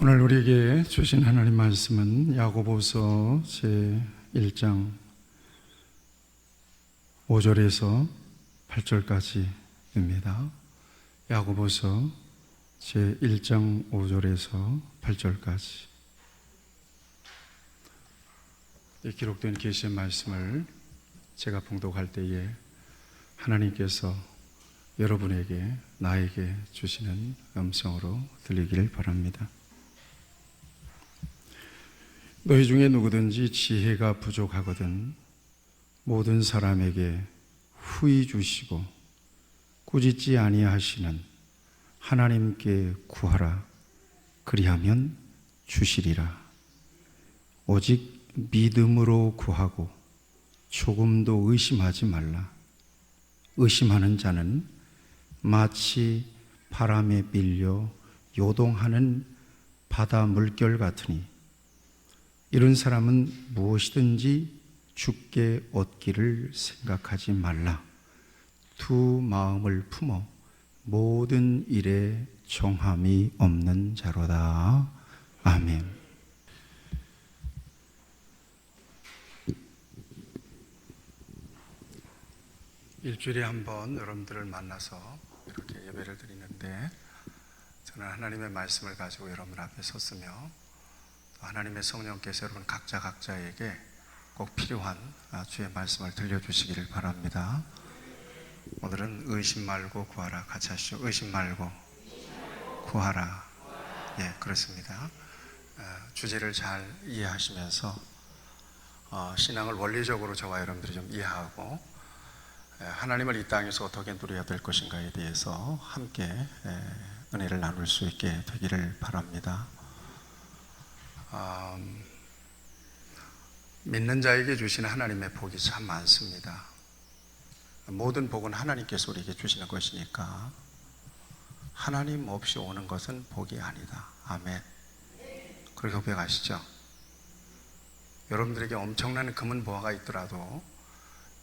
오늘 우리에게 주신 하나님 말씀은 야고보서 제1장 5절에서 8절까지입니다. 야고보서 제1장 5절에서 8절까지 기록된 계시의 말씀을 제가 봉독할 때에 하나님께서 여러분에게, 나에게 주시는 음성으로 들리기를 바랍니다. 너희 중에 누구든지 지혜가 부족하거든 모든 사람에게 후히 주시고 꾸짖지 아니하시는 하나님께 구하라. 그리하면 주시리라. 오직 믿음으로 구하고 조금도 의심하지 말라. 의심하는 자는 마치 바람에 밀려 요동하는 바다 물결 같으니 이런 사람은 무엇이든지 주께 얻기를 생각하지 말라. 두 마음을 품어 모든 일에 정함이 없는 자로다. 아멘. 일주일에 한 번 여러분들을 만나서 이렇게 예배를 드리는데, 저는 하나님의 말씀을 가지고 여러분 앞에 섰으며 하나님의 성령께서 여러분 각자에게 꼭 필요한 주의 말씀을 들려주시기를 바랍니다. 오늘은 의심 말고 구하라. 같이 하시죠. 의심 말고 구하라. 예, 그렇습니다. 주제를 잘 이해하시면서 신앙을 원리적으로 저와 여러분들이 좀 이해하고 하나님을 이 땅에서 어떻게 누려야 될 것인가에 대해서 함께 은혜를 나눌 수 있게 되기를 바랍니다. 믿는 자에게 주시는 하나님의 복이 참 많습니다. 모든 복은 하나님께서 우리에게 주시는 것이니까 하나님 없이 오는 것은 복이 아니다. 아멘. 그렇게 고백하시죠. 여러분들에게 엄청난 금은 보화가 있더라도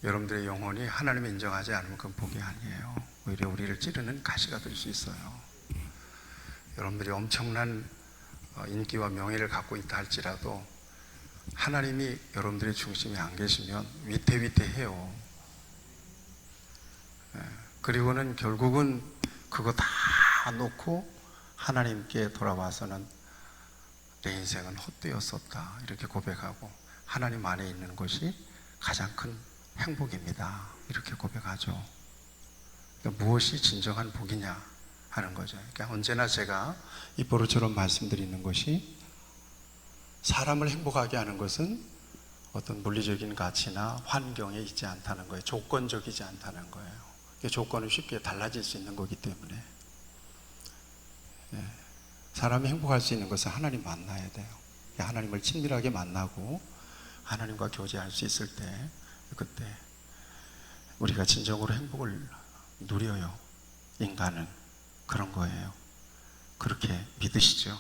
여러분들의 영혼이 하나님을 인정하지 않으면 그건 복이 아니에요. 오히려 우리를 찌르는 가시가 될 수 있어요. 여러분들이 엄청난 인기와 명예를 갖고 있다 할지라도 하나님이 여러분들의 중심에 안 계시면 위태위태해요. 그리고는 결국은 그거 다 놓고 하나님께 돌아와서는 내 인생은 헛되었었다 이렇게 고백하고 하나님 안에 있는 것이 가장 큰 행복입니다 이렇게 고백하죠. 그러니까 무엇이 진정한 복이냐 하는 거죠. 그러니까 언제나 제가 입버릇처럼 말씀드리는 것이, 사람을 행복하게 하는 것은 어떤 물리적인 가치나 환경에 있지 않다는 거예요. 조건적이지 않다는 거예요. 조건은 쉽게 달라질 수 있는 거기 때문에 사람이 행복할 수 있는 것은 하나님 만나야 돼요. 하나님을 친밀하게 만나고 하나님과 교제할 수 있을 때, 그때 우리가 진정으로 행복을 누려요. 인간은 그런 거예요. 그렇게 믿으시죠?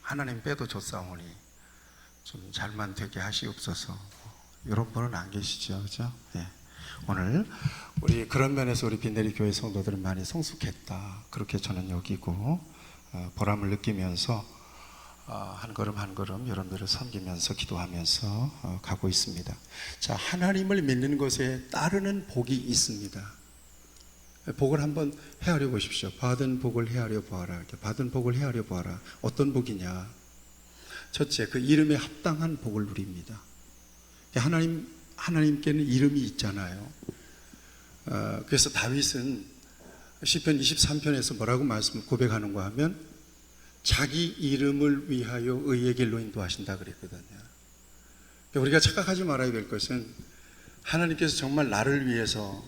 하나님 빼도 좋사오니 좀 잘만 되게 하시옵소서. 이런 분은 안 계시죠, 그죠? 예. 오늘 우리 그런 면에서 우리 빈내리 교회 성도들은 많이 성숙했다 그렇게 저는 여기고 보람을 느끼면서 한 걸음 한 걸음 여러분들을 섬기면서 기도하면서 가고 있습니다. 자, 하나님을 믿는 것에 따르는 복이 있습니다. 복을 한번 헤아려 보십시오. 받은 복을 헤아려 보아라. 받은 복을 헤아려 보아라. 어떤 복이냐? 첫째, 그 이름에 합당한 복을 누립니다. 하나님께는 이름이 있잖아요. 그래서 다윗은 시편 23편에서 뭐라고 고백하는가 하면 자기 이름을 위하여 의의 길로 인도하신다 그랬거든요. 우리가 착각하지 말아야 될 것은 하나님께서 정말 나를 위해서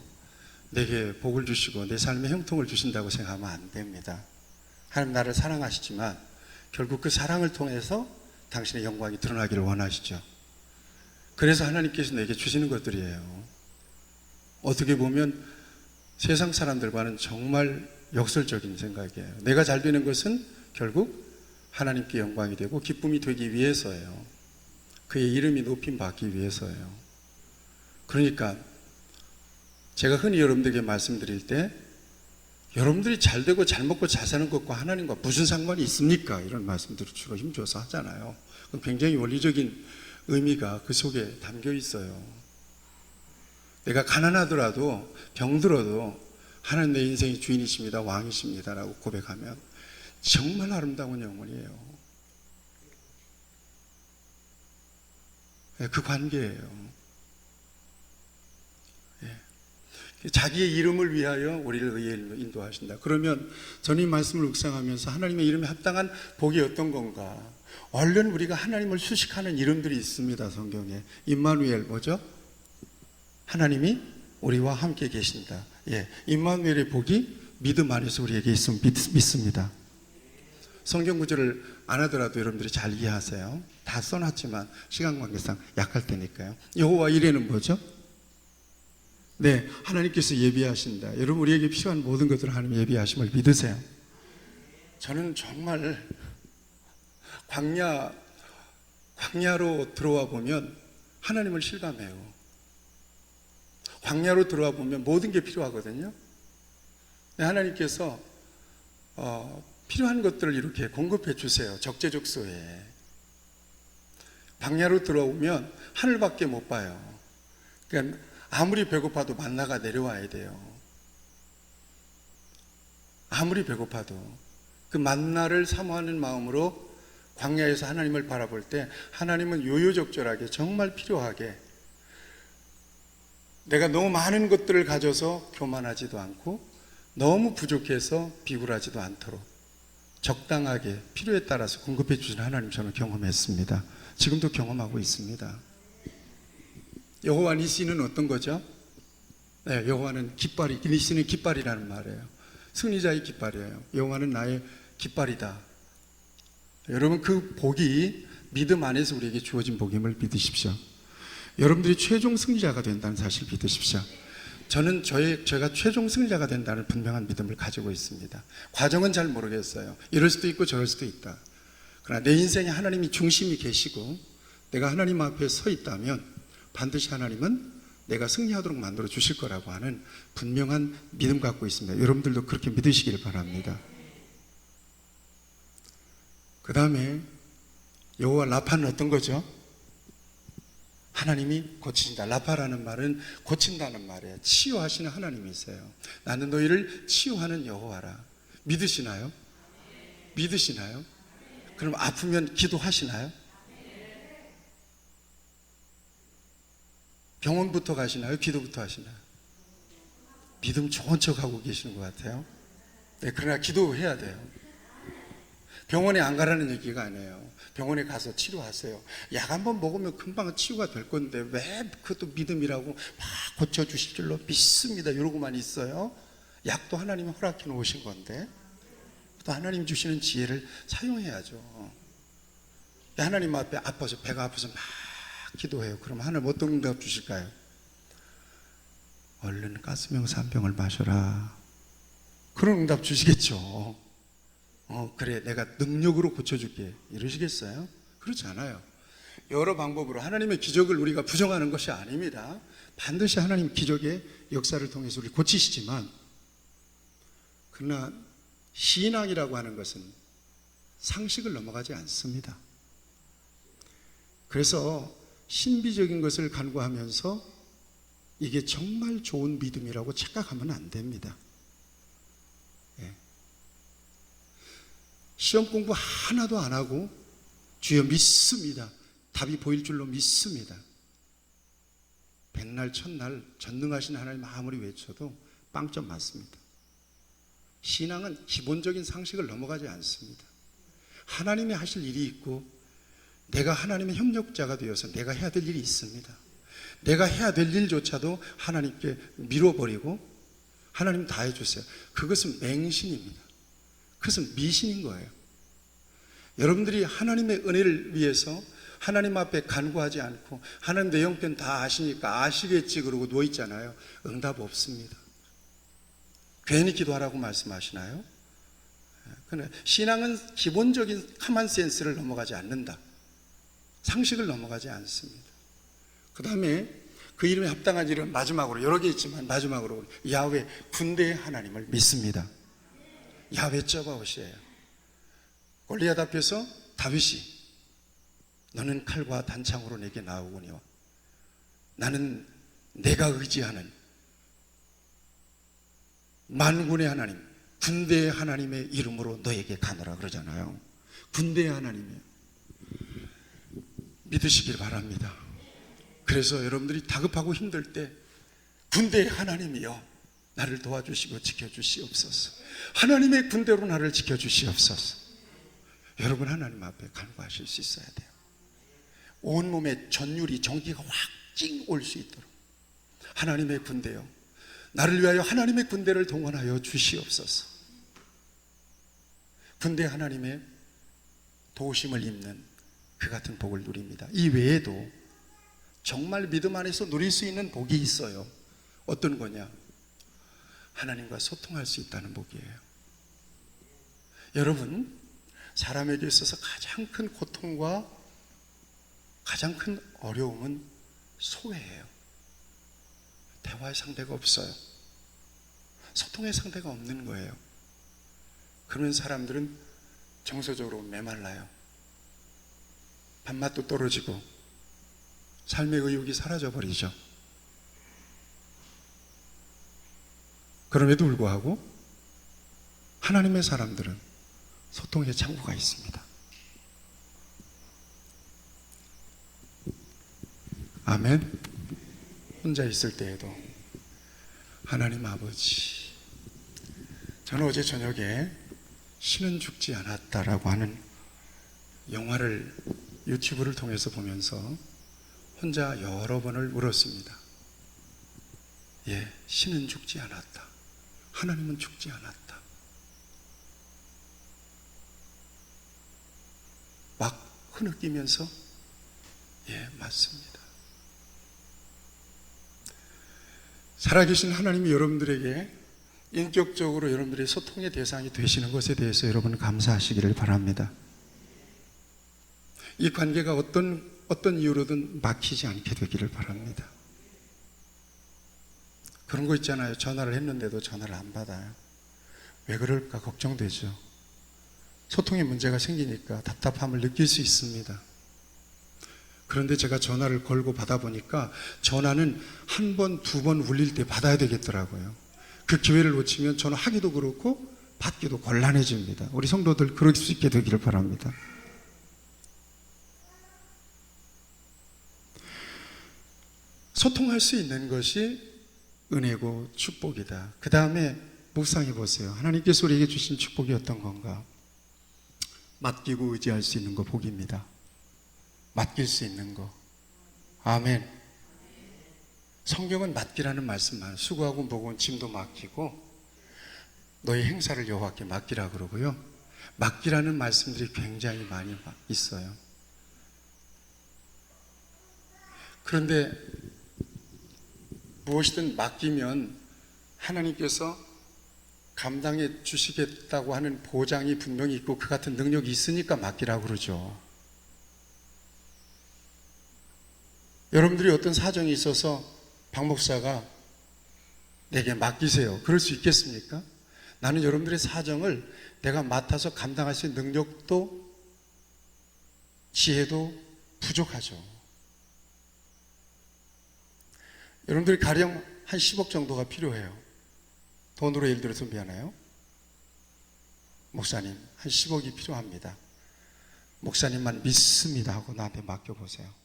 내게 복을 주시고 내 삶에 형통을 주신다고 생각하면 안 됩니다. 하나님 나를 사랑하시지만 결국 그 사랑을 통해서 당신의 영광이 드러나기를 원하시죠. 그래서 하나님께서 내게 주시는 것들이에요. 어떻게 보면 세상 사람들과는 정말 역설적인 생각이에요. 내가 잘 되는 것은 결국 하나님께 영광이 되고 기쁨이 되기 위해서예요. 그의 이름이 높임 받기 위해서예요. 그러니까 제가 흔히 여러분들에게 말씀드릴 때 여러분들이 잘 되고 잘 먹고 잘 사는 것과 하나님과 무슨 상관이 있습니까? 이런 말씀들을 주로 힘줘서 하잖아요. 굉장히 원리적인 의미가 그 속에 담겨 있어요. 내가 가난하더라도 병들어도 하나님 내 인생의 주인이십니다, 왕이십니다 라고 고백하면 정말 아름다운 영혼이에요. 그 관계예요. 자기의 이름을 위하여 우리를 의에 인도하신다. 그러면 저는 이 말씀을 묵상하면서 하나님의 이름에 합당한 복이 어떤 건가? 얼른 우리가 하나님을 수식하는 이름들이 있습니다. 성경에 임마누엘 뭐죠? 하나님이 우리와 함께 계신다. 임마누엘의 복이 믿음 안에서 우리에게 있으면 믿습니다. 성경 구절을 안 하더라도 여러분들이 잘 이해하세요. 다 써놨지만 시간 관계상 약할 테니까요. 여호와 이레는 뭐죠? 네, 하나님께서 예비하신다. 여러분 우리에게 필요한 모든 것들을 하나님 예비하심을 믿으세요. 저는 정말 광야로 들어와 보면 하나님을 실감해요. 광야로 들어와 보면 모든 게 필요하거든요. 하나님께서 필요한 것들을 이렇게 공급해 주세요. 적재적소에. 광야로 들어오면 하늘밖에 못 봐요. 그러니까 아무리 배고파도 만나가 내려와야 돼요. 아무리 배고파도 그 만나를 사모하는 마음으로 광야에서 하나님을 바라볼 때 하나님은 요요적절하게 정말 필요하게 내가 너무 많은 것들을 가져서 교만하지도 않고 너무 부족해서 비굴하지도 않도록 적당하게 필요에 따라서 공급해 주시는 하나님 저는 경험했습니다. 지금도 경험하고 있습니다. 여호와 니시는 어떤 거죠? 네, 여호와는 깃발이, 니시는 깃발이라는 말이에요. 승리자의 깃발이에요. 여호와는 나의 깃발이다. 여러분 그 복이 믿음 안에서 우리에게 주어진 복임을 믿으십시오. 여러분들이 최종 승리자가 된다는 사실 믿으십시오. 저는 제가 최종 승리자가 된다는 분명한 믿음을 가지고 있습니다. 과정은 잘 모르겠어요. 이럴 수도 있고 저럴 수도 있다. 그러나 내 인생에 하나님이 중심이 계시고 내가 하나님 앞에 서 있다면 반드시 하나님은 내가 승리하도록 만들어 주실 거라고 하는 분명한 믿음 갖고 있습니다. 여러분들도 그렇게 믿으시길 바랍니다. 그 다음에 여호와 라파는 어떤 거죠? 하나님이 고치신다. 라파라는 말은 고친다는 말이에요. 치유하시는 하나님이세요. 나는 너희를 치유하는 여호와라. 믿으시나요? 믿으시나요? 그럼 아프면 기도하시나요? 병원부터 가시나요? 기도부터 하시나요? 믿음 좋은 척하고 계시는 것 같아요. 네, 그러나 기도해야 돼요. 병원에 안 가라는 얘기가 아니에요. 병원에 가서 치료하세요. 약 한번 먹으면 금방 치유가 될 건데 왜 그것도 믿음이라고 막 고쳐주실 줄로 믿습니다 이러고만 있어요. 약도 하나님이 허락해 놓으신 건데 또 하나님 주시는 지혜를 사용해야죠. 하나님 앞에 아파서 배가 아파서 막 기도해요. 그럼 하나님 어떤 응답 주실까요? 얼른 가스명사 한 병을 마셔라. 그런 응답 주시겠죠. 그래 내가 능력으로 고쳐줄게 이러시겠어요? 그렇지 않아요. 여러 방법으로 하나님의 기적을 우리가 부정하는 것이 아닙니다. 반드시 하나님 기적의 역사를 통해서 우리를 고치시지만 그러나 신앙이라고 하는 것은 상식을 넘어가지 않습니다. 그래서 신비적인 것을 간구하면서 이게 정말 좋은 믿음이라고 착각하면 안 됩니다. 시험 공부 하나도 안 하고 주여 믿습니다. 답이 보일 줄로 믿습니다. 백날 첫날 전능하신 하나님 아무리 외쳐도 빵점 맞습니다. 신앙은 기본적인 상식을 넘어가지 않습니다. 하나님이 하실 일이 있고 내가 하나님의 협력자가 되어서 내가 해야 될 일이 있습니다. 내가 해야 될 일조차도 하나님께 밀어버리고 하나님 다 해주세요. 그것은 맹신입니다. 그것은 미신인 거예요. 여러분들이 하나님의 은혜를 위해서 하나님 앞에 간구하지 않고 하나님 내 형편 다 아시니까 아시겠지 그러고 누워있잖아요. 응답 없습니다. 괜히 기도하라고 말씀하시나요? 그러나 신앙은 기본적인 카먼센스를 넘어가지 않는다. 상식을 넘어가지 않습니다. 그 다음에 그 이름에 합당한 이름 마지막으로 여러 개 있지만 마지막으로 야훼 군대의 하나님을 믿습니다. 야훼 쩌바옷이에요. 골리앗 앞에서 다윗이 너는 칼과 단창으로 내게 나오거니와 나는 내가 의지하는 만군의 하나님, 군대의 하나님의 이름으로 너에게 가노라 그러잖아요. 군대의 하나님이에요. 믿으시길 바랍니다. 그래서 여러분들이 다급하고 힘들 때 군대의 하나님이여 나를 도와주시고 지켜주시옵소서. 하나님의 군대로 나를 지켜주시옵소서. 여러분 하나님 앞에 간구하실 수 있어야 돼요. 온몸에 전율이 전기가 확 올 수 있도록 하나님의 군대요 나를 위하여 하나님의 군대를 동원하여 주시옵소서. 군대 하나님의 도우심을 입는 그 같은 복을 누립니다. 이 외에도 정말 믿음 안에서 누릴 수 있는 복이 있어요. 어떤 거냐? 하나님과 소통할 수 있다는 복이에요. 여러분, 사람에게 있어서 가장 큰 고통과 가장 큰 어려움은 소외예요. 대화의 상대가 없어요. 소통의 상대가 없는 거예요. 그러면 사람들은 정서적으로 메말라요. 밥맛도 떨어지고 삶의 의욕이 사라져버리죠. 그럼에도 불구하고 하나님의 사람들은 소통의 창구가 있습니다. 아멘. 혼자 있을 때에도 하나님 아버지, 저는 어제 저녁에 신은 죽지 않았다라고 하는 영화를 유튜브를 통해서 보면서 혼자 여러 번을 울었습니다. 예, 신은 죽지 않았다. 하나님은 죽지 않았다. 막 흐느끼면서 예, 맞습니다. 살아계신 하나님이 여러분들에게 인격적으로 여러분들의 소통의 대상이 되시는 것에 대해서 여러분 감사하시기를 바랍니다. 이 관계가 어떤 이유로든 막히지 않게 되기를 바랍니다. 그런 거 있잖아요. 전화를 했는데도 전화를 안 받아요. 왜 그럴까 걱정되죠. 소통에 문제가 생기니까 답답함을 느낄 수 있습니다. 그런데 제가 전화를 걸고 받아보니까 전화는 한 번, 두 번 울릴 때 받아야 되겠더라고요. 그 기회를 놓치면 전화하기도 그렇고 받기도 곤란해집니다. 우리 성도들 그럴 수 있게 되기를 바랍니다. 소통할 수 있는 것이 은혜고 축복이다. 그 다음에 묵상해 보세요. 하나님께서 우리에게 주신 축복이 어떤 건가? 맡기고 의지할 수 있는 거 복입니다. 맡길 수 있는 거. 아멘. 성경은 맡기라는 말씀만, 수고하고 무거운 짐도 맡기고 너의 행사를 여호와께 맡기라 그러고요. 맡기라는 말씀들이 굉장히 많이 있어요. 그런데 무엇이든 맡기면 하나님께서 감당해 주시겠다고 하는 보장이 분명히 있고 그 같은 능력이 있으니까 맡기라고 그러죠. 여러분들이 어떤 사정이 있어서 박 목사가 내게 맡기세요. 그럴 수 있겠습니까? 나는 여러분들의 사정을 내가 맡아서 감당할 수 있는 능력도 지혜도 부족하죠. 여러분들이 가령 한 10억 정도가 필요해요. 돈으로 예를 들어서 미안해요. 목사님 한 10억이 필요합니다. 목사님만 믿습니다 하고 나한테 맡겨보세요.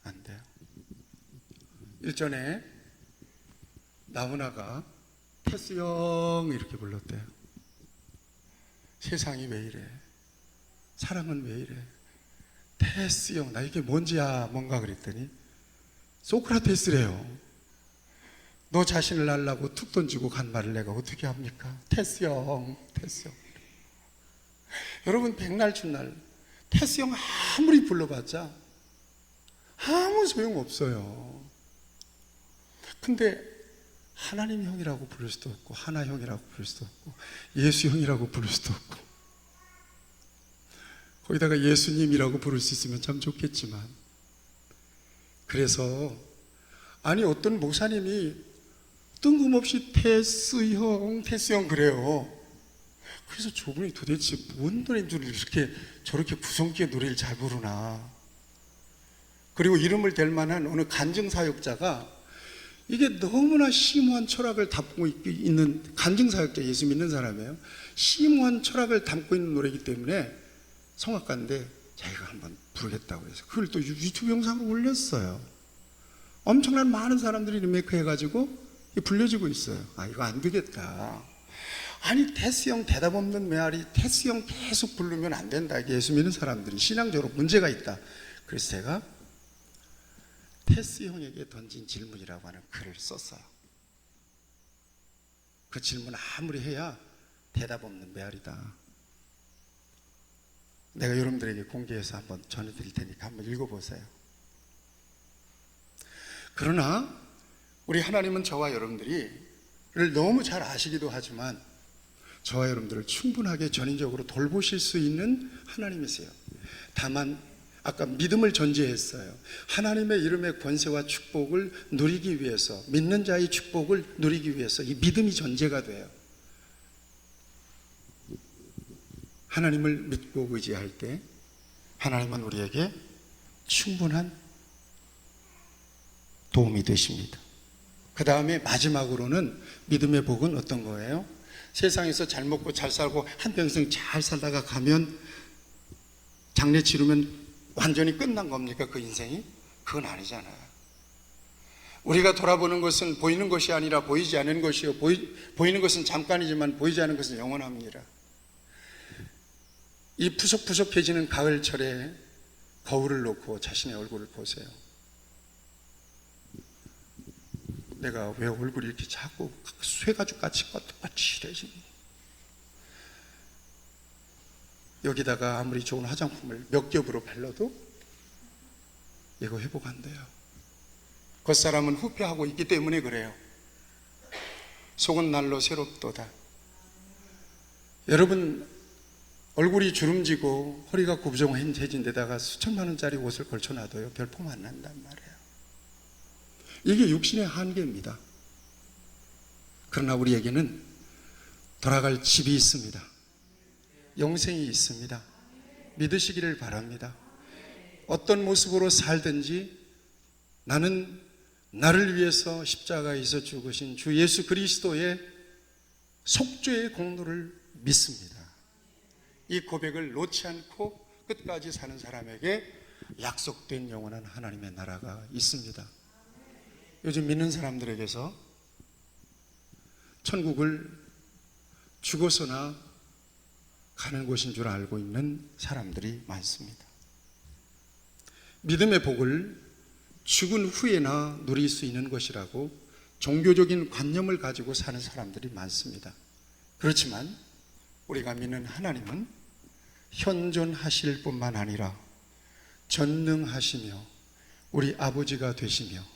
안 돼요. 일전에 나훈아가 테스 형 이렇게 불렀대요. 세상이 왜 이래? 사랑은 왜 이래? 테스 형, 나 이게 뭔지야 뭔가 그랬더니 소크라테스래요. 너 자신을 알라고 툭 던지고 간 말을 내가 어떻게 합니까? 테스 형, 테스 형. 여러분 백날 준날 테스 형 아무리 불러봤자 아무 소용없어요. 근데 하나님 형이라고 부를 수도 없고 하나 형이라고 부를 수도 없고 예수 형이라고 부를 수도 없고 거기다가 예수님이라고 부를 수 있으면 참 좋겠지만 그래서 아니 어떤 목사님이 뜬금없이 테스형 그래요. 그래서 저분이 도대체 뭔 노래인 줄 이렇게 저렇게 구성기의 노래를 잘 부르나. 그리고 이름을 댈 만한 어느 간증사역자가 이게 너무나 심오한 철학을 담고 있는 간증사역자, 예수 믿는 사람이에요. 심오한 철학을 담고 있는 노래이기 때문에 성악가인데 자기가 한번 부르겠다고 해서 그걸 또 유튜브 영상으로 올렸어요. 엄청난 많은 사람들이 리메이크 해가지고 불려지고 있어요. 아, 이거 안 되겠다. 아니, 테스형 대답 없는 메아리, 테스형 계속 부르면 안 된다. 예수 믿는 사람들이 신앙적으로 문제가 있다. 그래서 제가 테스형에게 던진 질문이라고 하는 글을 썼어요. 그 질문 아무리 해야 대답 없는 메아리다. 내가 여러분들에게 공개해서 한번 전해드릴 테니까 한번 읽어보세요. 그러나 우리 하나님은 저와 여러분들을 너무 잘 아시기도 하지만 저와 여러분들을 충분하게 전인적으로 돌보실 수 있는 하나님이세요. 다만 아까 믿음을 전제했어요. 하나님의 이름의 권세와 축복을 누리기 위해서, 믿는 자의 축복을 누리기 위해서 이 믿음이 전제가 돼요. 하나님을 믿고 의지할 때 하나님은 우리에게 충분한 도움이 되십니다. 그 다음에 마지막으로는 믿음의 복은 어떤 거예요? 세상에서 잘 먹고 잘 살고 한평생 잘 살다가 가면 장례 치르면 완전히 끝난 겁니까? 그 인생이? 그건 아니잖아요. 우리가 돌아보는 것은 보이는 것이 아니라 보이지 않는 것이요, 보이는 것은 잠깐이지만 보이지 않는 것은 영원합니다. 이 푸석푸석해지는 가을철에 거울을 놓고 자신의 얼굴을 보세요. 내가 왜 얼굴이 이렇게 자꾸 쇠가죽같이 거칠해지니? 여기다가 아무리 좋은 화장품을 몇 겹으로 발라도 이거 회복 안 돼요. 겉사람은 후패하고 있기 때문에 그래요. 속은 날로 새롭도다. 여러분, 얼굴이 주름지고 허리가 구부정해진 데다가 수천만 원짜리 옷을 걸쳐놔도요, 별품 안 난단 말이에요. 이게 육신의 한계입니다. 그러나 우리에게는 돌아갈 집이 있습니다. 영생이 있습니다. 믿으시기를 바랍니다. 어떤 모습으로 살든지 나는 나를 위해서 십자가에서 죽으신 주 예수 그리스도의 속죄의 공로를 믿습니다. 이 고백을 놓지 않고 끝까지 사는 사람에게 약속된 영원한 하나님의 나라가 있습니다. 요즘 믿는 사람들에게서 천국을 죽어서나 가는 곳인 줄 알고 있는 사람들이 많습니다. 믿음의 복을 죽은 후에나 누릴 수 있는 것이라고 종교적인 관념을 가지고 사는 사람들이 많습니다. 그렇지만 우리가 믿는 하나님은 현존하실 뿐만 아니라 전능하시며 우리 아버지가 되시며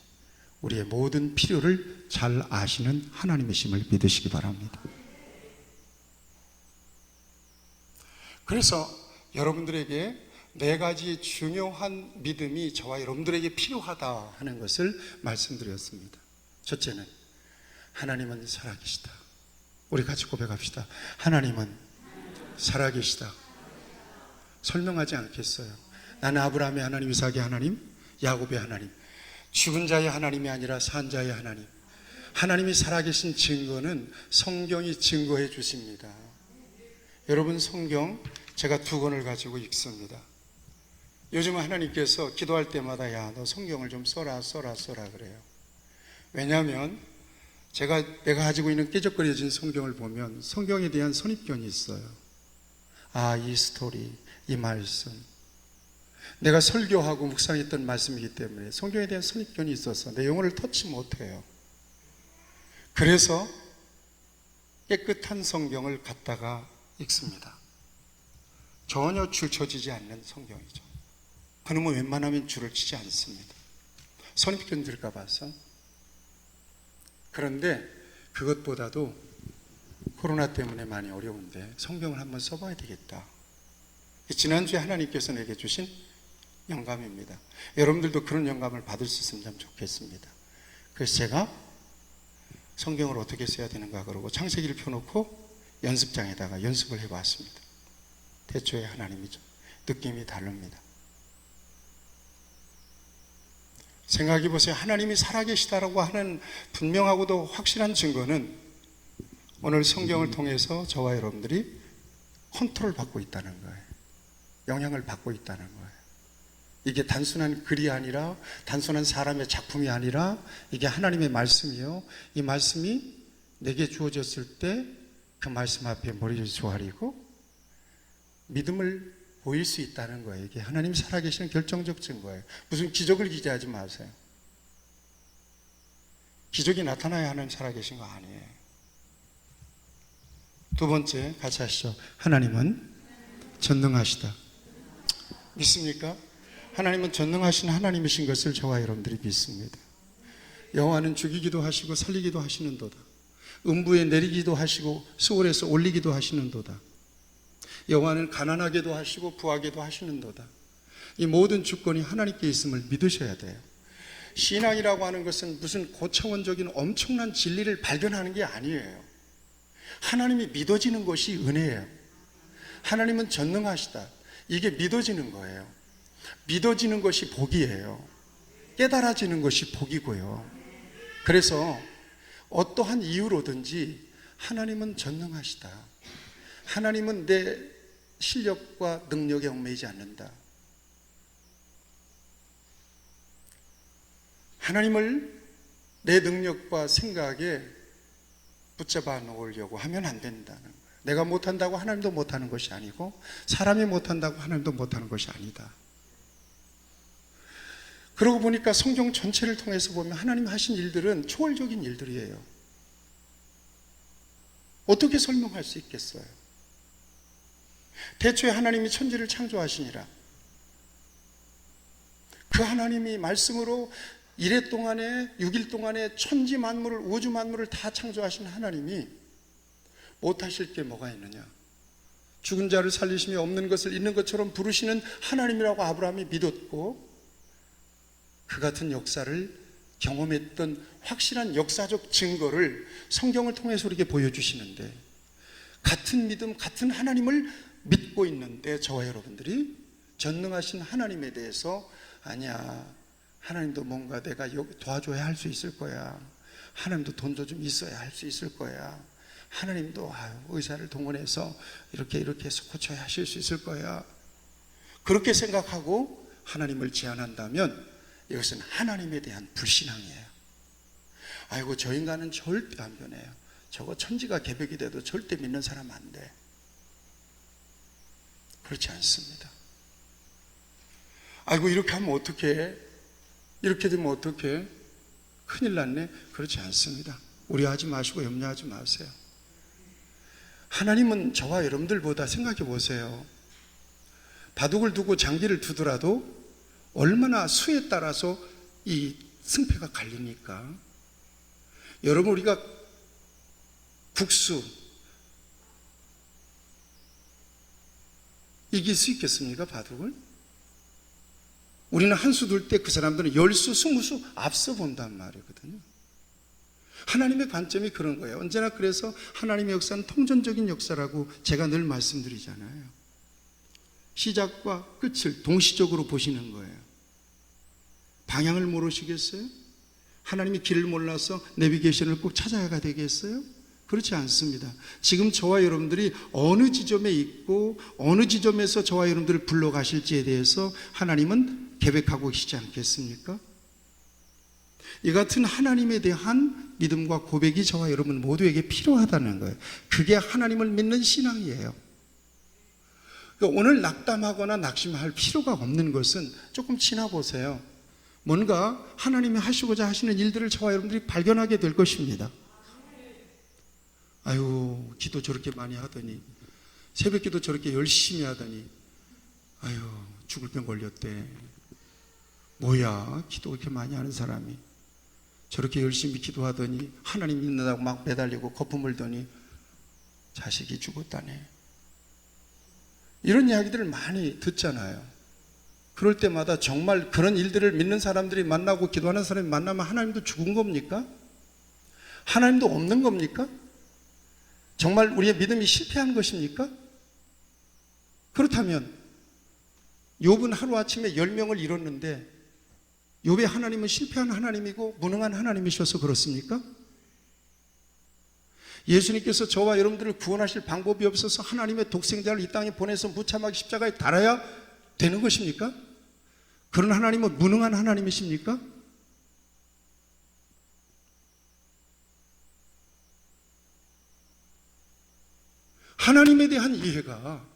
우리의 모든 필요를 잘 아시는 하나님이심을 믿으시기 바랍니다. 그래서 여러분들에게 네 가지 중요한 믿음이 저와 여러분들에게 필요하다 하는 것을 말씀드렸습니다. 첫째는 하나님은 살아계시다. 우리 같이 고백합시다. 하나님은 살아계시다. 설명하지 않겠어요. 나는 아브라함의 하나님, 이삭의 하나님, 야곱의 하나님, 죽은 자의 하나님이 아니라 산 자의 하나님. 하나님이 살아계신 증거는 성경이 증거해 주십니다. 여러분, 성경 제가 2권을 가지고 읽습니다. 요즘은 하나님께서 기도할 때마다 야, 너 성경을 좀 써라 그래요. 왜냐하면 내가 가지고 있는 깨적거려진 성경을 보면 성경에 대한 선입견이 있어요. 아, 이 스토리, 이 말씀, 내가 설교하고 묵상했던 말씀이기 때문에 성경에 대한 선입견이 있어서 내 영혼을 터치 못해요. 그래서 깨끗한 성경을 갖다가 읽습니다. 전혀 줄 쳐지지 않는 성경이죠. 그놈은 웬만하면 줄을 치지 않습니다. 선입견 들까 봐서. 그런데 그것보다도 코로나 때문에 많이 어려운데 성경을 한번 써봐야 되겠다. 지난주에 하나님께서 내게 주신 영감입니다. 여러분들도 그런 영감을 받을 수 있으면 참 좋겠습니다. 그래서 제가 성경을 어떻게 써야 되는가 그러고 창세기를 펴놓고 연습장에다가 연습을 해봤습니다. 태초에 하나님이죠. 느낌이 다릅니다. 생각해 보세요. 하나님이 살아계시다라고 하는 분명하고도 확실한 증거는 오늘 성경을 통해서 저와 여러분들이 컨트롤 받고 있다는 거예요. 영향을 받고 있다는 거예요. 이게 단순한 글이 아니라, 단순한 사람의 작품이 아니라 이게 하나님의 말씀이요, 이 말씀이 내게 주어졌을 때 그 말씀 앞에 머리를 조아리고 믿음을 보일 수 있다는 거예요. 이게 하나님이 살아계시는 결정적 증거예요. 무슨 기적을 기대하지 마세요. 기적이 나타나야 하나님 살아계신 거 아니에요. 두 번째, 같이 하시죠. 하나님은 전능하시다. 믿습니까? 하나님은 전능하신 하나님이신 것을 저와 여러분들이 믿습니다. 여호와는 죽이기도 하시고 살리기도 하시는도다. 음부에 내리기도 하시고 수월에서 올리기도 하시는도다. 여호와는 가난하게도 하시고 부하게도 하시는도다. 이 모든 주권이 하나님께 있음을 믿으셔야 돼요. 신앙이라고 하는 것은 무슨 고차원적인 엄청난 진리를 발견하는 게 아니에요. 하나님이 믿어지는 것이 은혜예요. 하나님은 전능하시다. 이게 믿어지는 거예요. 믿어지는 것이 복이에요. 깨달아지는 것이 복이고요. 그래서 어떠한 이유로든지 하나님은 전능하시다. 하나님은 내 실력과 능력에 얽매이지 않는다. 하나님을 내 능력과 생각에 붙잡아 놓으려고 하면 안 된다는 거예요. 내가 못한다고 하나님도 못하는 것이 아니고 사람이 못한다고 하나님도 못하는 것이 아니다. 그러고 보니까 성경 전체를 통해서 보면 하나님 하신 일들은 초월적인 일들이에요. 어떻게 설명할 수 있겠어요? 태초에 하나님이 천지를 창조하시니라. 그 하나님이 말씀으로 1회 동안에 6일 동안에 천지 만물을, 우주 만물을 다 창조하신 하나님이 못하실 게 뭐가 있느냐? 죽은 자를 살리시며 없는 것을 있는 것처럼 부르시는 하나님이라고 아브라함이 믿었고, 그 같은 역사를 경험했던 확실한 역사적 증거를 성경을 통해서 우리에게 보여주시는데, 같은 믿음, 같은 하나님을 믿고 있는데 저와 여러분들이 전능하신 하나님에 대해서 아니야, 하나님도 뭔가 내가 도와줘야 할 수 있을 거야, 하나님도 돈도 좀 있어야 할 수 있을 거야, 하나님도 의사를 동원해서 이렇게 해서 고쳐야 하실 수 있을 거야, 그렇게 생각하고 하나님을 제안한다면 이것은 하나님에 대한 불신앙이에요. 아이고, 저 인간은 절대 안 변해요. 저거 천지가 개벽이 돼도 절대 믿는 사람 안 돼. 그렇지 않습니다. 아이고, 이렇게 하면 어떡해? 이렇게 되면 어떡해? 큰일 났네. 그렇지 않습니다. 우려하지 마시고 염려하지 마세요. 하나님은 저와 여러분들보다, 생각해 보세요, 바둑을 두고 장기를 두더라도 얼마나 수에 따라서 이 승패가 갈리니까. 여러분, 우리가 국수 이길 수 있겠습니까? 바둑을? 우리는 한 수 둘 때 그 사람들은 10수, 20수 앞서 본단 말이거든요. 하나님의 관점이 그런 거예요. 언제나. 그래서 하나님의 역사는 통전적인 역사라고 제가 늘 말씀드리잖아요. 시작과 끝을 동시적으로 보시는 거예요. 방향을 모르시겠어요? 하나님이 길을 몰라서 내비게이션을 꼭 찾아야 되겠어요? 그렇지 않습니다. 지금 저와 여러분들이 어느 지점에 있고 어느 지점에서 저와 여러분들을 불러가실지에 대해서 하나님은 계획하고 계시지 않겠습니까? 이 같은 하나님에 대한 믿음과 고백이 저와 여러분 모두에게 필요하다는 거예요. 그게 하나님을 믿는 신앙이에요. 그러니까 오늘 낙담하거나 낙심할 필요가 없는 것은, 조금 지나보세요. 뭔가 하나님이 하시고자 하시는 일들을 저와 여러분들이 발견하게 될 것입니다. 아유, 기도 저렇게 많이 하더니, 새벽 기도 저렇게 열심히 하더니, 아유, 죽을 병 걸렸대. 뭐야, 기도 그렇게 많이 하는 사람이 저렇게 열심히 기도하더니 하나님 믿는다고 막 매달리고 거품 물더니 자식이 죽었다네. 이런 이야기들을 많이 듣잖아요. 그럴 때마다 정말 그런 일들을 믿는 사람들이 만나고 기도하는 사람이 만나면 하나님도 죽은 겁니까? 하나님도 없는 겁니까? 정말 우리의 믿음이 실패한 것입니까? 그렇다면 욥은 하루아침에 10명을 잃었는데 욥의 하나님은 실패한 하나님이고 무능한 하나님이셔서 그렇습니까? 예수님께서 저와 여러분들을 구원하실 방법이 없어서 하나님의 독생자를 이 땅에 보내서 무참하게 십자가에 달아야 되는 것입니까? 그런 하나님은 무능한 하나님이십니까? 하나님에 대한 이해가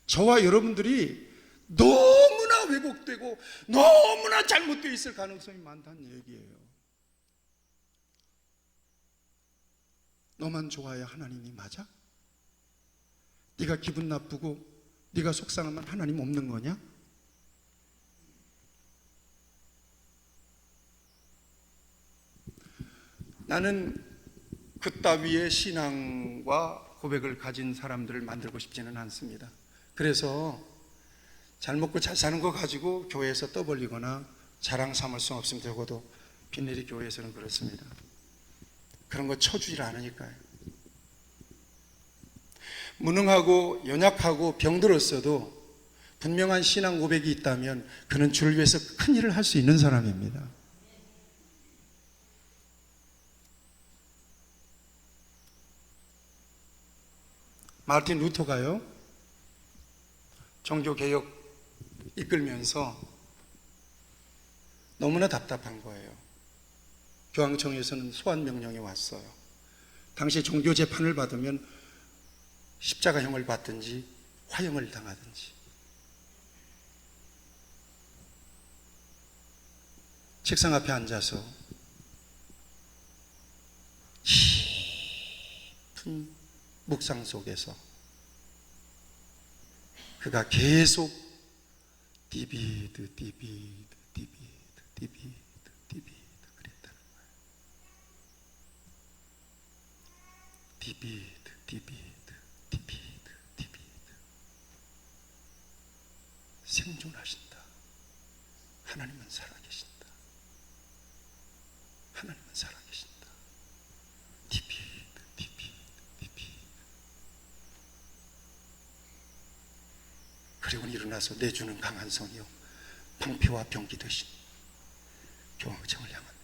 저와 여러분들이 너무나 왜곡되고 너무나 잘못되어 있을 가능성이 많다는 얘기예요. 너만 좋아야 하나님이 맞아? 네가 기분 나쁘고 네가 속상하면 하나님 없는 거냐? 나는 그따위의 신앙과 고백을 가진 사람들을 만들고 싶지는 않습니다. 그래서 잘 먹고 잘 사는 거 가지고 교회에서 떠벌리거나 자랑 삼을 수 없으면 적어도 빈내리 교회에서는 그렇습니다. 그런 거 쳐주질 않으니까요. 무능하고 연약하고 병들었어도 분명한 신앙 고백이 있다면 그는 주를 위해서 큰 일을 할 수 있는 사람입니다. 마르틴 루터가요, 종교개혁 이끌면서 너무나 답답한 거예요. 교황청에서는 소환 명령이 왔어요. 당시 종교 재판을 받으면 십자가형을 받든지 화형을 당하든지. 책상 앞에 앉아서 깊은 묵상 속에서 그가 계속 디비드 그랬다는 거예요. 디비드 생존하신다. 하나님은 살아계신다. 하나님은 살아계신다. 디비드. 그리고 일어나서 내주는 강한 성이요 방패와 병기 되신 교황청을 향합니다.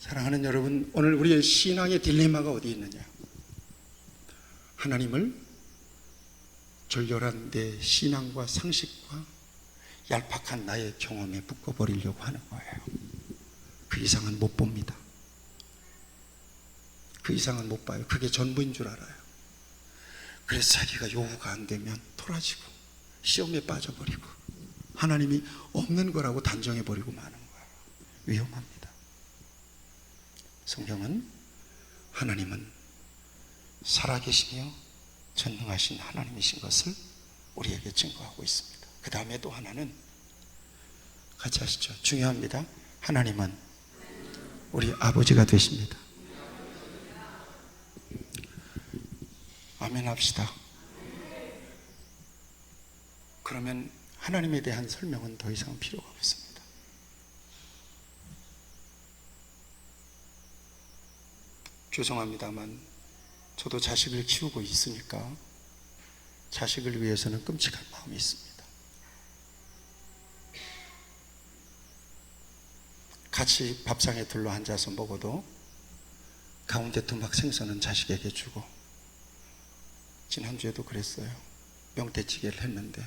사랑하는 여러분, 오늘 우리의 신앙의 딜레마가 어디 있느냐? 하나님을 절렬한 내 신앙과 상식과 얄팍한 나의 경험에 묶어버리려고 하는 거예요. 그 이상은 못 봅니다. 그 이상은 못 봐요. 그게 전부인 줄 알아요. 그래서 자기가 요구가 안 되면 토라지고 시험에 빠져버리고 하나님이 없는 거라고 단정해버리고 마는 거예요. 위험합니다. 성경은 하나님은 살아계시며 전능하신 하나님이신 것을 우리에게 증거하고 있습니다. 그 다음에 또 하나는 같이 하시죠. 중요합니다. 하나님은 우리 아버지가 되십니다. 아멘 합시다. 그러면 하나님에 대한 설명은 더 이상 필요가 없습니다. 죄송합니다만 저도 자식을 키우고 있으니까 자식을 위해서는 끔찍한 마음이 있습니다. 같이 밥상에 둘러 앉아서 먹어도 가운데 토막 생선은 자식에게 주고, 지난주에도 그랬어요. 명태찌개를 했는데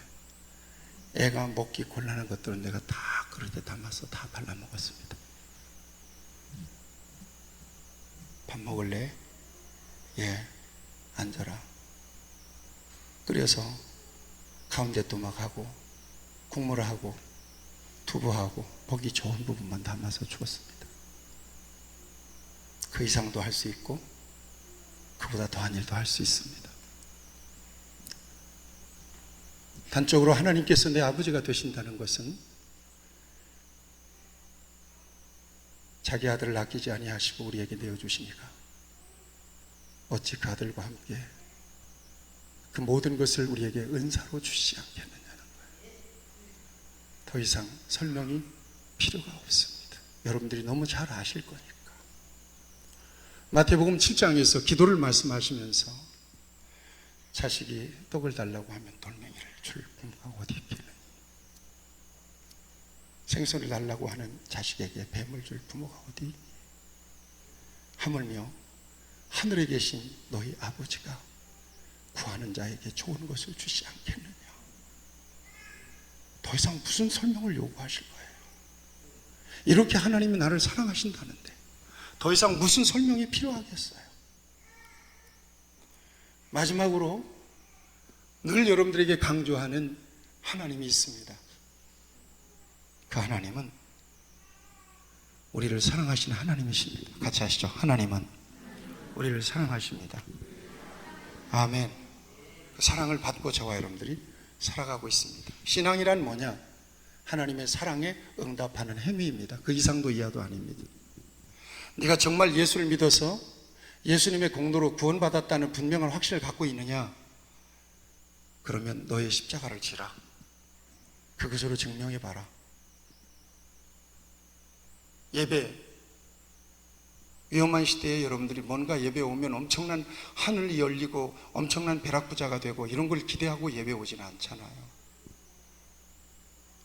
애가 먹기 곤란한 것들은 내가 다 그릇에 담아서 다 발라 먹었습니다. 밥 먹을래? 예, 앉아라. 끓여서 가운데 토막하고 국물하고 두부하고 보기 좋은 부분만 담아서 주었습니다. 그 이상도 할 수 있고 그보다 더한 일도 할 수 있습니다. 단적으로 하나님께서 내 아버지가 되신다는 것은 자기 아들을 아끼지 아니하시고 우리에게 내어주시니까 어찌 그 아들과 함께 그 모든 것을 우리에게 은사로 주시지 않겠느냐는 거예요. 더 이상 설명이 필요가 없습니다. 여러분들이 너무 잘 아실 거니까. 마태복음 7장에서 기도를 말씀하시면서 자식이 떡을 달라고 하면 돌멩이를 줄 부모가 어디 있겠느냐, 생선을 달라고 하는 자식에게 뱀을 줄 부모가 어디 있니? 하물며 하늘에 계신 너희 아버지가 구하는 자에게 좋은 것을 주시 않겠느냐. 더 이상 무슨 설명을 요구하실 거예요? 이렇게 하나님이 나를 사랑하신다는데 더 이상 무슨 설명이 필요하겠어요? 마지막으로 늘 여러분들에게 강조하는 하나님이 있습니다. 그 하나님은 우리를 사랑하시는 하나님이십니다. 같이 하시죠. 하나님은 우리를 사랑하십니다. 아멘. 그 사랑을 받고 저와 여러분들이 살아가고 있습니다. 신앙이란 뭐냐? 하나님의 사랑에 응답하는 행위입니다. 그 이상도 이하도 아닙니다. 네가 정말 예수를 믿어서 예수님의 공로로 구원받았다는 분명한 확신을 갖고 있느냐? 그러면 너의 십자가를 지라. 그것으로 증명해봐라. 예배, 위험한 시대에 여러분들이 뭔가 예배 오면 엄청난 하늘이 열리고 엄청난 벼락부자가 되고 이런 걸 기대하고 예배 오지는 않잖아요.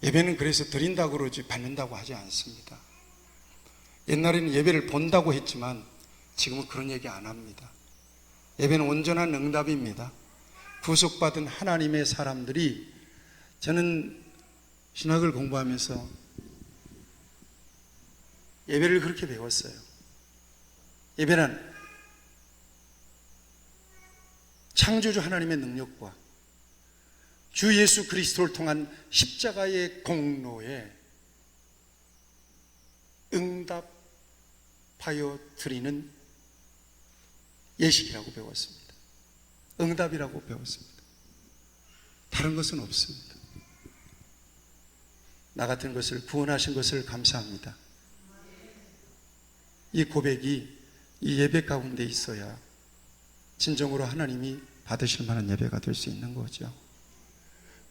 예배는 그래서 드린다고 그러지 받는다고 하지 않습니다. 옛날에는 예배를 본다고 했지만 지금은 그런 얘기 안 합니다. 예배는 온전한 응답입니다. 구속받은 하나님의 사람들이, 저는 신학을 공부하면서 예배를 그렇게 배웠어요. 예배는 창조주 하나님의 능력과 주 예수 그리스도를 통한 십자가의 공로에 응답하여 드리는 예식이라고 배웠습니다. 응답이라고 배웠습니다. 다른 것은 없습니다. 나 같은 것을 구원하신 것을 감사합니다. 이 고백이 이 예배 가운데 있어야 진정으로 하나님이 받으실 만한 예배가 될 수 있는 거죠.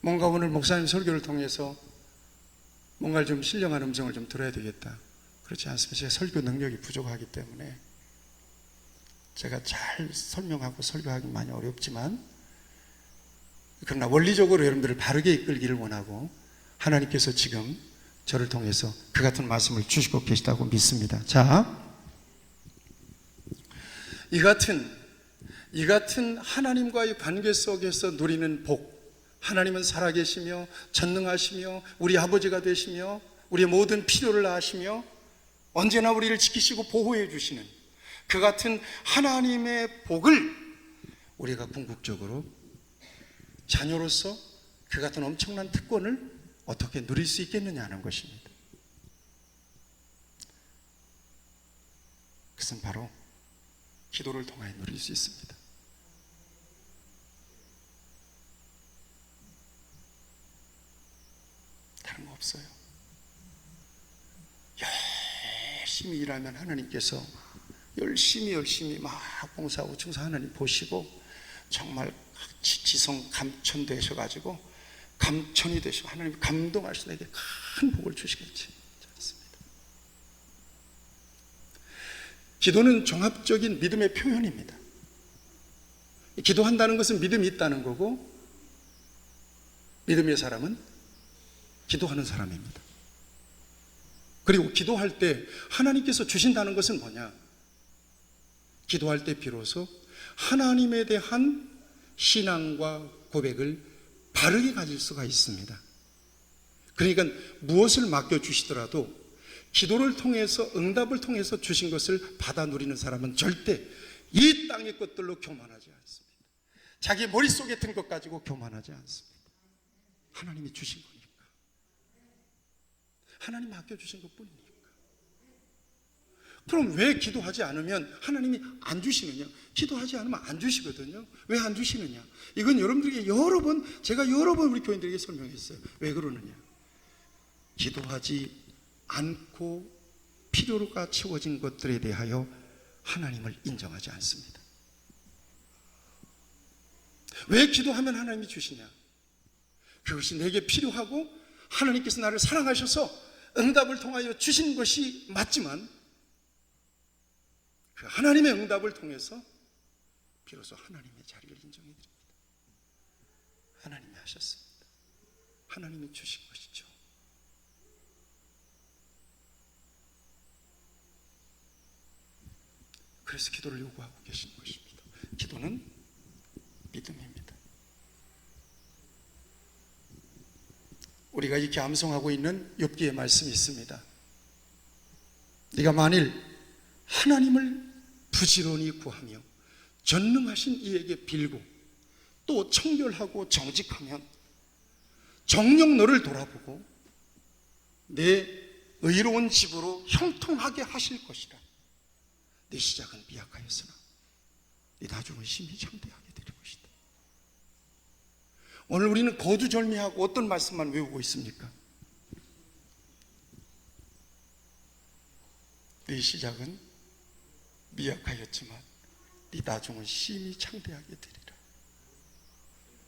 뭔가 오늘 목사님 설교를 통해서 뭔가를 좀 신령한 음성을 좀 들어야 되겠다, 그렇지 않습니다. 제가 설교 능력이 부족하기 때문에 제가 잘 설명하고 설교하기 많이 어렵지만, 그러나 원리적으로 여러분들을 바르게 이끌기를 원하고 하나님께서 지금 저를 통해서 그 같은 말씀을 주시고 계시다고 믿습니다. 자, 이 같은 하나님과의 관계 속에서 누리는 복, 하나님은 살아계시며 전능하시며 우리 아버지가 되시며 우리의 모든 필요를 아시며 언제나 우리를 지키시고 보호해 주시는 그 같은 하나님의 복을 우리가 궁극적으로 자녀로서 그 같은 엄청난 특권을 어떻게 누릴 수 있겠느냐 하는 것입니다. 그것은 바로 기도를 통하여 누릴 수 있습니다. 다른 거 없어요. 열심히 일하면 하나님께서 열심히 막 봉사하고 충사 하나님 보시고 정말 지성 감천되셔가지고 감천이 되시고 하나님 감동하시고 내게 큰 복을 주시겠지. 기도는 종합적인 믿음의 표현입니다. 기도한다는 것은 믿음이 있다는 거고, 믿음의 사람은 기도하는 사람입니다. 그리고 기도할 때 하나님께서 주신다는 것은 뭐냐? 기도할 때 비로소 하나님에 대한 신앙과 고백을 바르게 가질 수가 있습니다. 그러니까 무엇을 맡겨주시더라도 기도를 통해서, 응답을 통해서 주신 것을 받아 누리는 사람은 절대 이 땅의 것들로 교만하지 않습니다. 자기 머릿속에 든 것 가지고 교만하지 않습니다. 하나님이 주신 거니까, 하나님 맡겨주신 것뿐이니까. 그럼 왜 기도하지 않으면 하나님이 안 주시느냐? 기도하지 않으면 안 주시거든요. 왜 안 주시느냐? 이건 여러분들에게 제가 여러 번 우리 교인들에게 설명했어요. 왜 그러느냐? 기도하지 않고 필요가 채워진 것들에 대하여 하나님을 인정하지 않습니다. 왜 기도하면 하나님이 주시냐? 그것이 내게 필요하고 하나님께서 나를 사랑하셔서 응답을 통하여 주신 것이 맞지만 그 하나님의 응답을 통해서 비로소 하나님의 자리를 인정해 드립니다. 하나님이 하셨습니다. 하나님이 주신 것이죠. 그래서 기도를 요구하고 계시는 것입니다. 기도는 믿음입니다. 우리가 이렇게 암송하고 있는 욥기의 말씀이 있습니다. 네가 만일 하나님을 부지런히 구하며 전능하신 이에게 빌고 또 청결하고 정직하면 정녕 너를 돌아보고 내 의로운 집으로 형통하게 하실 것이라. 네 시작은 미약하였으나 네 나중은 심히 창대하게 될 것이다. 오늘 우리는 거두절미하고 어떤 말씀만 외우고 있습니까? 네 시작은 미약하였지만 네 나중은 심히 창대하게 되리라.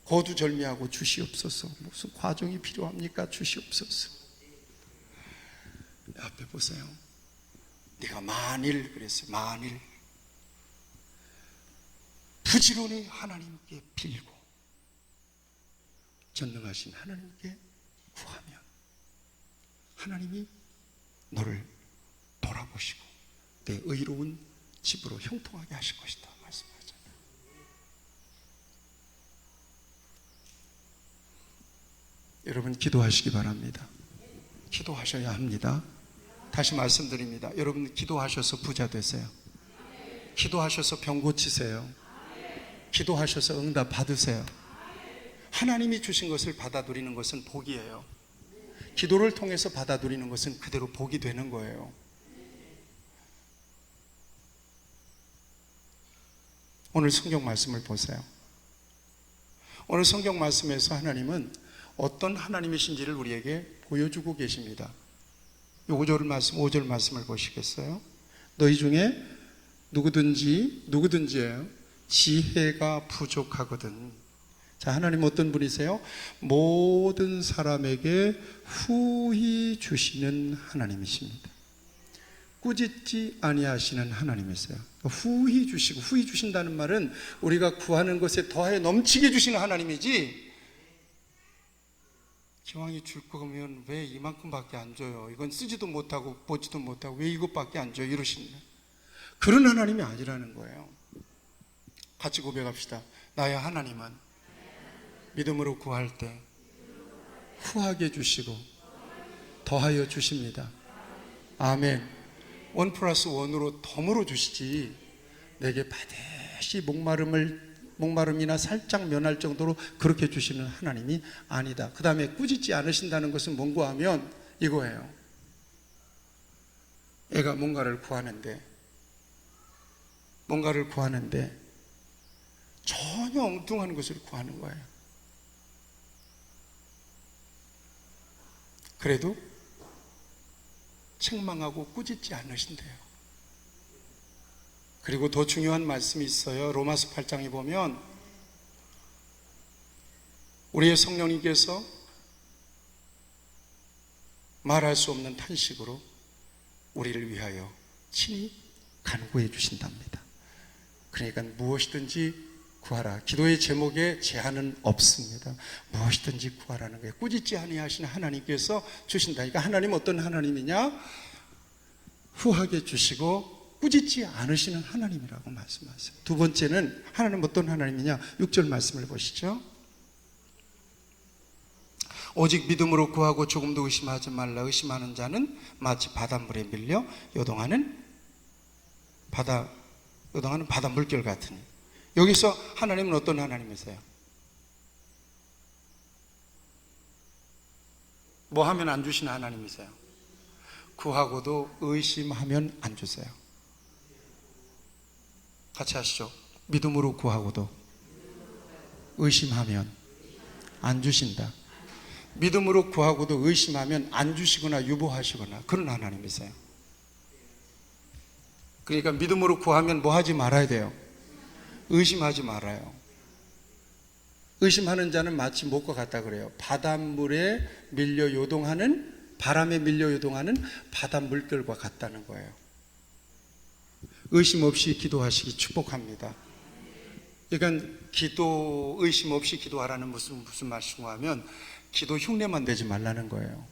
거두절미하고 주시옵소서. 무슨 과정이 필요합니까? 주시옵소서. 앞에 보세요. 네가 만일 그랬어요. 만일 부지런히 하나님께 빌고 전능하신 하나님께 구하면 하나님이 너를 돌아보시고 내 의로운 집으로 형통하게 하실 것이다 말씀하잖아요. 여러분 기도하시기 바랍니다. 기도하셔야 합니다. 다시 말씀드립니다. 여러분 기도하셔서 부자 되세요. 기도하셔서 병 고치세요. 기도하셔서 응답 받으세요. 하나님이 주신 것을 받아들이는 것은 복이에요. 기도를 통해서 받아들이는 것은 그대로 복이 되는 거예요. 오늘 성경 말씀을 보세요. 오늘 성경 말씀에서 하나님은 어떤 하나님이신지를 우리에게 보여주고 계십니다. 5절 말씀을 보시겠어요? 너희 중에 누구든지예요. 지혜가 부족하거든. 자, 하나님 어떤 분이세요? 모든 사람에게 후히 주시는 하나님이십니다. 꾸짖지 아니하시는 하나님이세요. 후히 주시고, 후히 주신다는 말은 우리가 구하는 것에 더하여 넘치게 주시는 하나님이지, 기왕이 줄 거면 왜 이만큼밖에 안 줘요? 이건 쓰지도 못하고 보지도 못하고 왜 이것밖에 안 줘요? 이러시는 그런 하나님이 아니라는 거예요. 같이 고백합시다. 나의 하나님은 믿음으로 구할 때 후하게 주시고 더하여 주십니다. 아멘. 1+1으로 덤으로 주시지 내게 반드시 목마름이나 살짝 면할 정도로 그렇게 주시는 하나님이 아니다. 그 다음에 꾸짖지 않으신다는 것은 뭔가 하면 이거예요. 애가 뭔가를 구하는데 전혀 엉뚱한 것을 구하는 거예요. 그래도 책망하고 꾸짖지 않으신대요. 그리고 더 중요한 말씀이 있어요. 로마서 8장에 보면 우리의 성령님께서 말할 수 없는 탄식으로 우리를 위하여 친히 간구해 주신답니다. 그러니까 무엇이든지 구하라. 기도의 제목에 제한은 없습니다. 무엇이든지 구하라는 거예요. 꾸짖지 아니하시는 하나님께서 주신다. 그러니까 하나님 어떤 하나님이냐? 후하게 주시고 꾸짖지 않으시는 하나님이라고 말씀하세요. 두 번째는 하나님 어떤 하나님이냐? 6절 말씀을 보시죠. 오직 믿음으로 구하고 조금도 의심하지 말라. 의심하는 자는 마치 바닷물에 밀려 요동하는 바다 물결 같으니. 여기서 하나님은 어떤 하나님이세요? 뭐 하면 안 주시는 하나님이세요? 구하고도 의심하면 안 주세요. 같이 하시죠. 믿음으로 구하고도 의심하면 안 주신다. 믿음으로 구하고도 의심하면 안 주시거나 유보하시거나 그런 하나님이세요. 그러니까 믿음으로 구하면 뭐 하지 말아야 돼요? 의심하지 말아요. 의심하는 자는 마치 못과 같다 그래요. 바닷물에 밀려 요동하는 바람에 밀려 요동하는 바다 물결과 같다는 거예요. 의심 없이 기도하시기 축복합니다. 그러니까 의심 없이 기도하라는 무슨 말씀이고 하면 기도 흉내만 내지 말라는 거예요.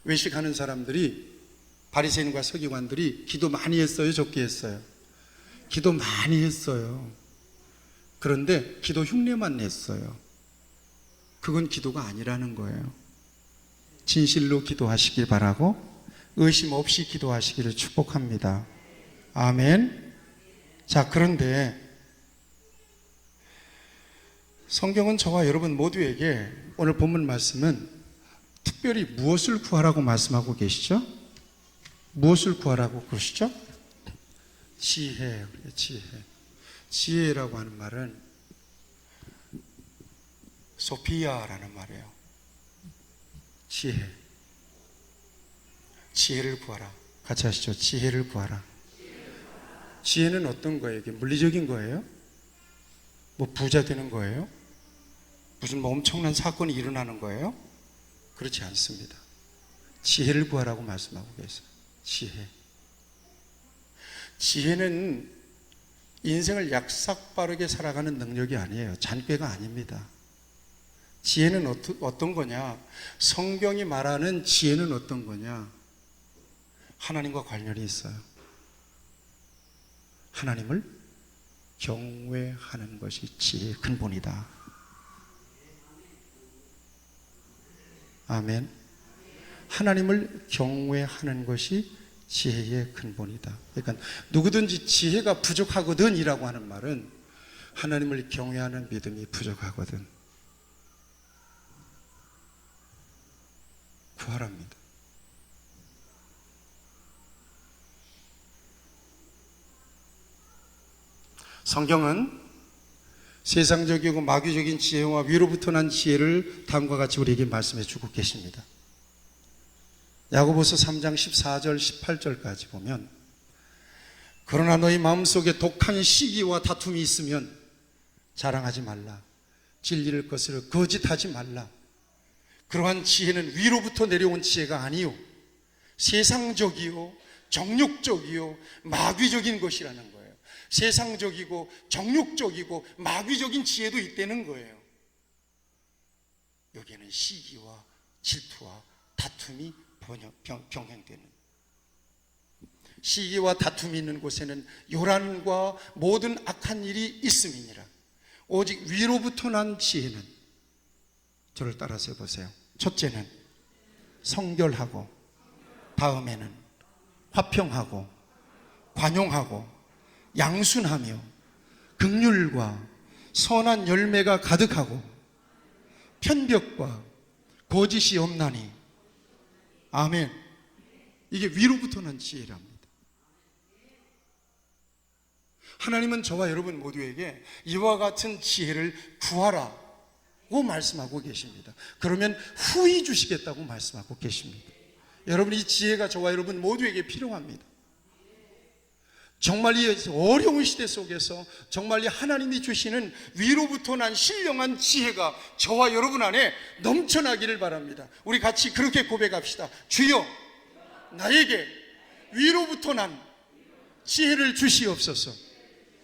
외식하는 사람들이, 바리새인과 서기관들이 기도 많이 했어요, 적게 했어요? 기도 많이 했어요. 그런데 기도 흉내만 냈어요. 그건 기도가 아니라는 거예요. 진실로 기도하시길 바라고 의심 없이 기도하시기를 축복합니다. 아멘. 자, 그런데 성경은 저와 여러분 모두에게 오늘 본문 말씀은 특별히 무엇을 구하라고 말씀하고 계시죠? 무엇을 구하라고 그러시죠? 지혜, 지혜. 지혜라고 하는 말은 소피아라는 말이에요. 지혜. 지혜를 구하라. 같이 하시죠. 지혜를 구하라. 지혜는 어떤 거예요? 이게 물리적인 거예요? 뭐 부자 되는 거예요? 무슨 뭐 엄청난 사건이 일어나는 거예요? 그렇지 않습니다. 지혜를 구하라고 말씀하고 계세요. 지혜. 지혜는 인생을 약삭빠르게 살아가는 능력이 아니에요. 잔꾀가 아닙니다. 지혜는 어떤 거냐? 성경이 말하는 지혜는 어떤 거냐? 하나님과 관련이 있어요. 하나님을 경외하는 것이 지혜의 근본이다. 아멘. 하나님을 경외하는 것이 지혜의 근본이다. 그러니까 누구든지 지혜가 부족하거든 이라고 하는 말은 하나님을 경외하는 믿음이 부족하거든. 구하랍니다. 성경은 세상적이고 마귀적인 지혜와 위로부터 난 지혜를 다음과 같이 우리에게 말씀해 주고 계십니다. 야고보서 3장 14절 18절까지 보면, 그러나 너희 마음속에 독한 시기와 다툼이 있으면 자랑하지 말라. 진리를 거스려 거짓하지 말라. 그러한 지혜는 위로부터 내려온 지혜가 아니요 세상적이요 정욕적이요 마귀적인 것이라는 거예요. 세상적이고 정욕적이고 마귀적인 지혜도 있다는 거예요. 여기에는 시기와 질투와 다툼이 병행되는, 시기와 다툼이 있는 곳에는 요란과 모든 악한 일이 있음이니라. 오직 위로부터 난 지혜는, 저를 따라서 해보세요. 첫째는 성결하고, 다음에는 화평하고, 관용하고, 양순하며 긍휼과 선한 열매가 가득하고 편벽과 거짓이 없나니. 아멘. 이게 위로부터 난 지혜랍니다. 하나님은 저와 여러분 모두에게 이와 같은 지혜를 구하라고 말씀하고 계십니다. 그러면 후히 주시겠다고 말씀하고 계십니다. 여러분, 이 지혜가 저와 여러분 모두에게 필요합니다. 정말 이 어려운 시대 속에서 정말 이 하나님이 주시는 위로부터 난 신령한 지혜가 저와 여러분 안에 넘쳐나기를 바랍니다. 우리 같이 그렇게 고백합시다. 주여, 나에게 위로부터 난 지혜를 주시옵소서.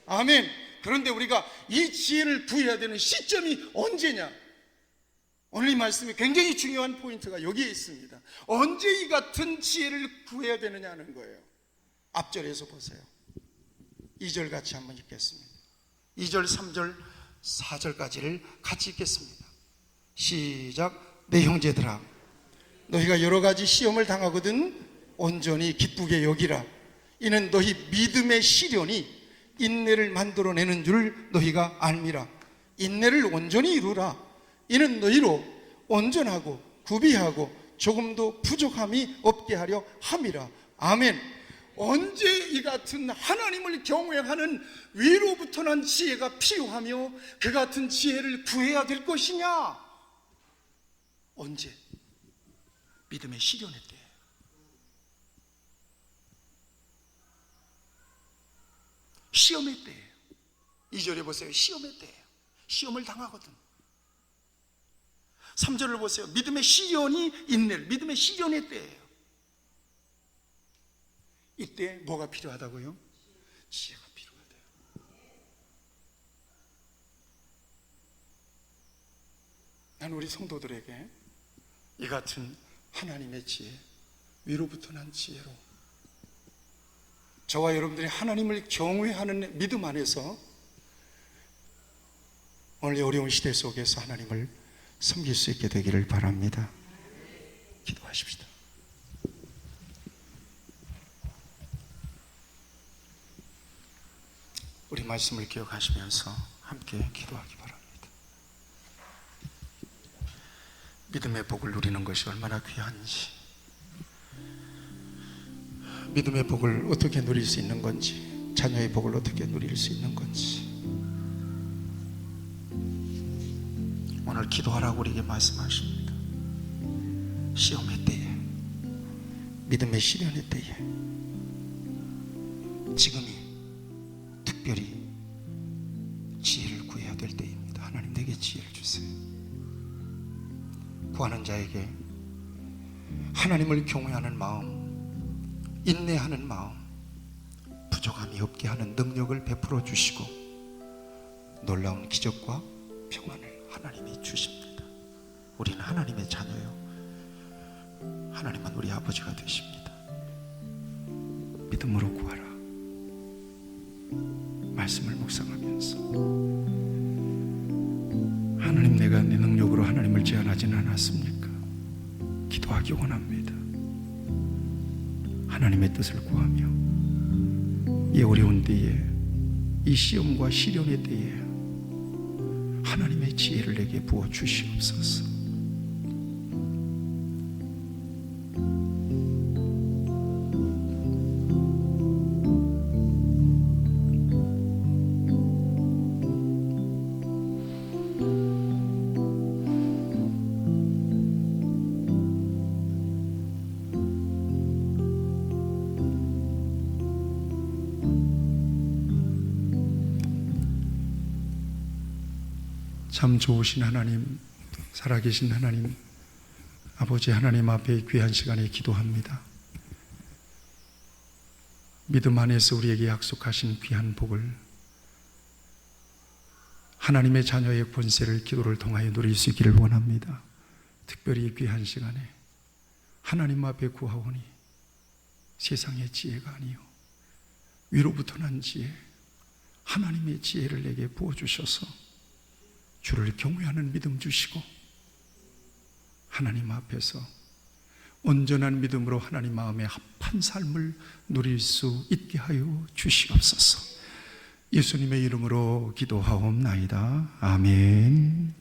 아멘. 그런데 우리가 이 지혜를 구해야 되는 시점이 언제냐? 오늘 이 말씀이 굉장히 중요한 포인트가 여기에 있습니다. 언제 이 같은 지혜를 구해야 되느냐는 거예요. 앞절에서 보세요. 2절 같이 한번 읽겠습니다. 2절, 3절, 4절까지를 같이 읽겠습니다. 시작. 내 형제들아, 너희가 여러 가지 시험을 당하거든 온전히 기쁘게 여기라. 이는 너희 믿음의 시련이 인내를 만들어내는 줄 너희가 알미라. 인내를 온전히 이루라. 이는 너희로 온전하고 구비하고 조금도 부족함이 없게 하려 함이라. 아멘. 언제 이 같은 하나님을 경외하는 위로부터 난 지혜가 필요하며 그 같은 지혜를 구해야 될 것이냐? 언제? 믿음의 시련의 때. 시험의 때예요. 2절에 보세요. 시험의 때예요. 시험을 당하거든. 3절을 보세요. 믿음의 시련이 인내를, 믿음의 시련의 때예요. 이때 뭐가 필요하다고요? 지혜가 필요하대요. 난 우리 성도들에게 이 같은 하나님의 지혜, 위로부터 난 지혜로 저와 여러분들이 하나님을 경외하는 믿음 안에서 오늘 어려운 시대 속에서 하나님을 섬길 수 있게 되기를 바랍니다. 기도하십시다. 우리 말씀을 기억하시면서 함께 기도하기 바랍니다. 믿음의 복을 누리는 것이 얼마나 귀한지, 믿음의 복을 어떻게 누릴 수 있는 건지, 자녀의 복을 어떻게 누릴 수 있는 건지 오늘 기도하라고 우리에게 말씀하십니다. 시험의 때에, 믿음의 시련의 때에, 지금이 특별히 지혜를 구해야 될 때입니다. 하나님 내게 지혜를 주세요. 구하는 자에게 하나님을 경외하는 마음, 인내하는 마음, 부족함이 없게 하는 능력을 베풀어 주시고 놀라운 기적과 평안을 하나님이 주십니다. 우리는 하나님의 자녀요, 하나님은 우리 아버지가 되십니다. 믿음으로 구하라. 말씀을 묵상하면서 하나님, 내가 내 능력으로 하나님을 제한하지는 않았습니까? 기도하기 원합니다. 하나님의 뜻을 구하며 이 어려운 때에, 이 시험과 시련의 때에 하나님의 지혜를 내게 부어 주시옵소서. 참 좋으신 하나님, 살아계신 하나님, 아버지 하나님 앞에 귀한 시간에 기도합니다. 믿음 안에서 우리에게 약속하신 귀한 복을, 하나님의 자녀의 권세를 기도를 통하여 누릴 수 있기를 원합니다. 특별히 귀한 시간에 하나님 앞에 구하오니 세상의 지혜가 아니요 위로부터 난 지혜, 하나님의 지혜를 내게 부어주셔서 주를 경외하는 믿음 주시고 하나님 앞에서 온전한 믿음으로 하나님 마음에 합한 삶을 누릴 수 있게 하여 주시옵소서. 예수님의 이름으로 기도하옵나이다. 아멘.